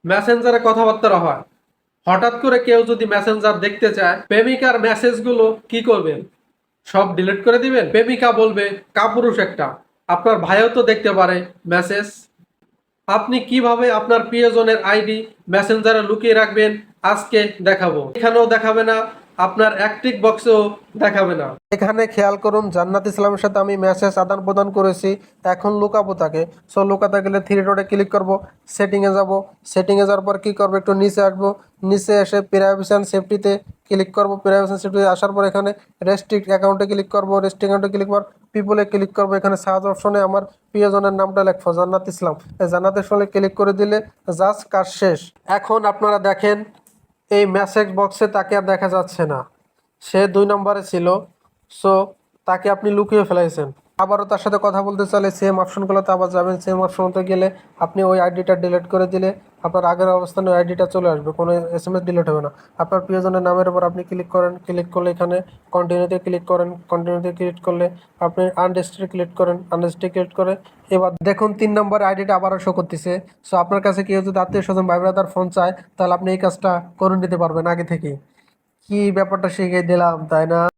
মেসেঞ্জারে কথাবার্তা হয়। হঠাৎ করে কেউ যদি মেসেঞ্জার দেখতে চায়, প্রেমিকার মেসেজগুলো কি করবেন? সব ডিলিট করে দিবেন? প্রেমিকা বলবে কাপুরুষ একটা, আপনার ভাইও তো দেখতে পারে মেসেজ। আপনি কিভাবে আপনার প্রিয়জনের আইডি মেসেঞ্জারে লুকিয়ে রাখবেন আজকে দেখাবো। এখানেও দেখাবে না, আপনার অ্যাক্টিভ বক্সেও দেখাবে না। এখানে খেয়াল করুন, জান্নাত ইসলামের সাথে আমি মেসেজ আদান প্রদান করেছি। এখন লুকাবো তাকে। সো লুকাতে গেলে থ্রি ডটে ক্লিক করব, সেটিংয়ে যাব। সেটিংয়ে যাওয়ার পর কি করবো, একটু নিচে আসবো। নিচে এসে প্রাইভেসি অ্যান্ড সেফটিতে ক্লিক করব। প্রাইভেসি অ্যান্ড সেফটিতে আসার পর এখানে রেস্ট্রিক্ট অ্যাকাউন্টে ক্লিক করব। রেস্ট্রিক্ট অ্যাকাউন্টে ক্লিক করার পিপলে ক্লিক করব। এখানে সার্চ অপশনে আমার প্রিয়জনের নামটা লিখবো, জান্নাত ইসলাম। এই জান্নাতের সঙ্গে ক্লিক করে দিলে জাস্ট কাজ শেষ। এখন আপনারা দেখেন, এই মেসেজ বক্সে তাকে আর দেখা যাচ্ছে না। সে 2 নম্বরে ছিল। সো তাকে আপনি লুকিয়ে ফেলাইছেন। আবারও তার সাথে কথা বলতে চাইলে সেম অপশনগুলোতে আবার যাবেন। সেম অপশনতে গেলে আপনি ওই আইডিটা ডিলিট করে দিলে আপনার আগের অবস্থানে ওই আইডিটা চলে আসবে, কোনো এসএমএস ডিলিট হবে না। আপনার প্রিয়জনের নামের উপর আপনি ক্লিক করেন। ক্লিক করলে এখানে কন্টিনিউতে ক্লিক করেন। কন্টিনিউতে ক্লিক করলে আপনি আনরেজিস্টার্ড ক্লিক করেন। আনরেজিস্টার্ড ক্লিক করে এবার দেখুন 3 নম্বর আইডিটা আবারও শো করতেছে। সো আপনার কাছে কেউ যদি আত্মীয় স্বজন ভাই ব্রাদার ফোন চায়, তাহলে আপনি এই কাজটা করে নিতে পারবেন আগে থেকেই। কি ব্যাপারটা শিখিয়ে দিলাম, তাই না?